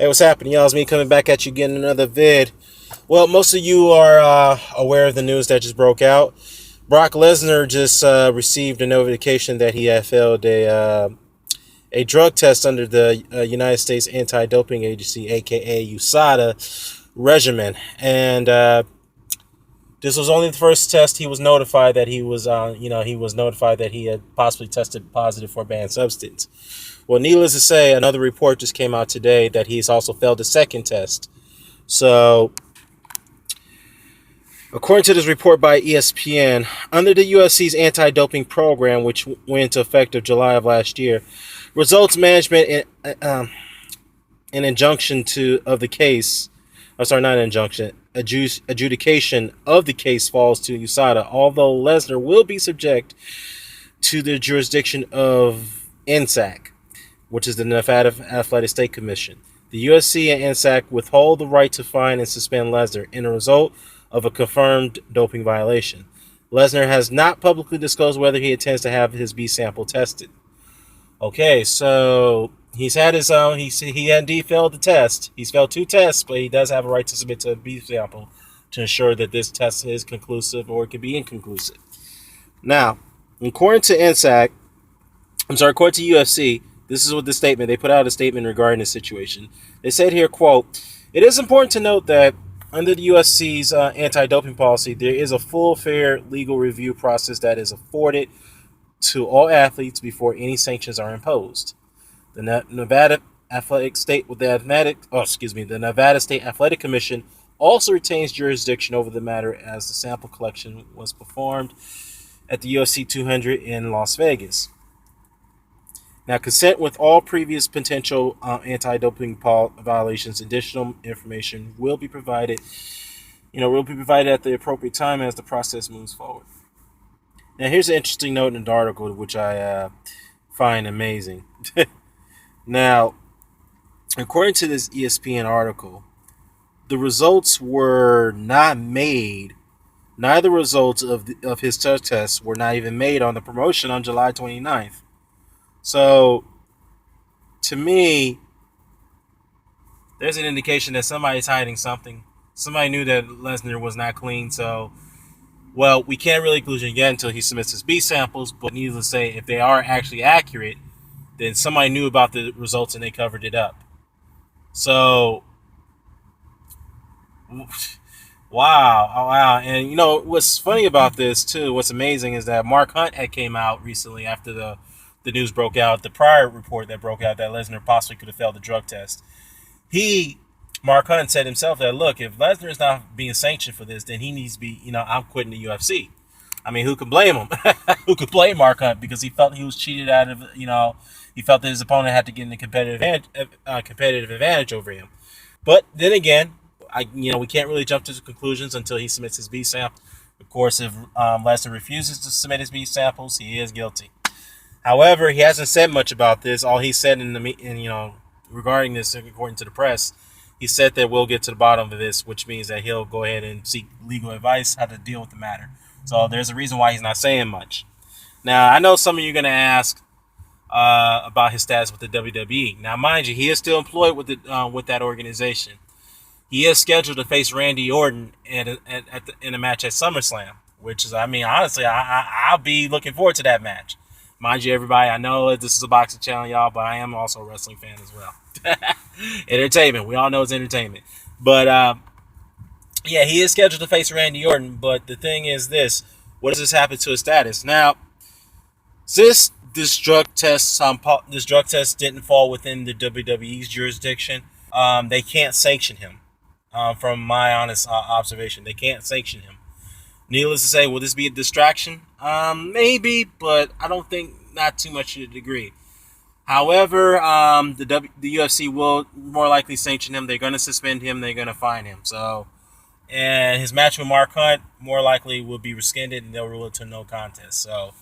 Hey, what's happening, y'all? It's me coming back at you again another vid. Well, most of you are aware of the news that just broke out. Brock Lesnar just received a notification that he had failed a drug test under the United States Anti-Doping Agency, aka USADA regimen, and this was only the first test. He was notified that he was notified that he had possibly tested positive for a banned substance. Well, needless to say, another report just came out today that he's also failed a second test. So, according to this report by ESPN, under the UFC's anti-doping program, which went into effect of July of last year, results management an injunction of the case. I'm sorry, not an injunction. Adjudication of the case falls to USADA, although Lesnar will be subject to the jurisdiction of NSAC, which is the Nevada Athletic State Commission. The UFC and NSAC withhold the right to fine and suspend Lesnar in a result of a confirmed doping violation. Lesnar has not publicly disclosed whether he intends to have his B sample tested. Okay, so he's had his own. He indeed failed the test. He's failed two tests, but he does have a right to submit to a B sample to ensure that this test is conclusive or it could be inconclusive. Now, according to according to UFC, this is what the statement, they put out a statement regarding the situation. They said here, quote, "It is important to note that under the UFC's anti-doping policy, there is a full, fair legal review process that is afforded to all athletes before any sanctions are imposed. The Nevada State Athletic Commission also retains jurisdiction over the matter as the sample collection was performed at the UFC 200 in Las Vegas. Now, consent with all previous potential anti-doping violations. Additional information will be provided. Will be provided at the appropriate time as the process moves forward." Now, here's an interesting note in the article, which I find amazing. Now, according to this ESPN article, the results were not made. Neither results of his test were not even made on the promotion on July 29th. So, to me, there's an indication that somebody's hiding something. Somebody knew that Lesnar was not clean, so, well, we can't really conclude yet until he submits his B samples, but needless to say, if they are actually accurate, then somebody knew about the results and they covered it up. So, wow. And, what's funny about this, too, what's amazing is that Mark Hunt had came out recently after the news broke out, the prior report that broke out that Lesnar possibly could have failed the drug test. Mark Hunt said himself that, look, if Lesnar is not being sanctioned for this, then he needs to be, I'm quitting the UFC. I mean, who could blame him? Who could blame Mark Hunt? Because he felt he was cheated out of, he felt that his opponent had to get a competitive advantage over him. But then again, we can't really jump to conclusions until he submits his B sample. Of course, if Lesnar refuses to submit his B samples, he is guilty. However, he hasn't said much about this. All he said regarding this, according to the press, he said that we'll get to the bottom of this, which means that he'll go ahead and seek legal advice how to deal with the matter. So there's a reason why he's not saying much. Now, I know some of you are going to ask about his status with the WWE. Now, mind you, he is still employed with that organization. He is scheduled to face Randy Orton in a match at SummerSlam, which is, honestly, I'll be looking forward to that match. Mind you, everybody, I know this is a boxing channel, y'all, but I am also a wrestling fan as well. Entertainment. We all know it's entertainment. But, he is scheduled to face Randy Orton, but the thing is this. What does this happen to his status? Now, since this drug test didn't fall within the WWE's jurisdiction, they can't sanction him. From my honest observation, they can't sanction him. Needless to say, will this be a distraction? Maybe, but I don't think not too much to a degree. However, the UFC will more likely sanction him. They're going to suspend him. They're going to fine him. So, and his match with Mark Hunt more likely will be rescinded, and they'll rule it to no contest. So,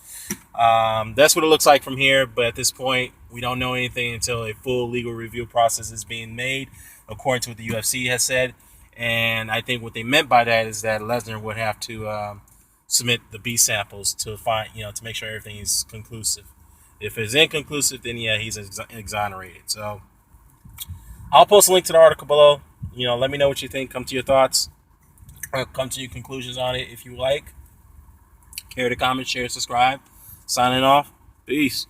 that's what it looks like from here. But at this point, we don't know anything until a full legal review process is being made, according to what the UFC has said. And I think what they meant by that is that Lesnar would have to submit the B samples to to make sure everything is conclusive. If it's inconclusive, then he's exonerated. So I'll post a link to the article below. Let me know what you think. Come to your thoughts. Or come to your conclusions on it if you like. Care to comment, share, subscribe. Signing off. Peace.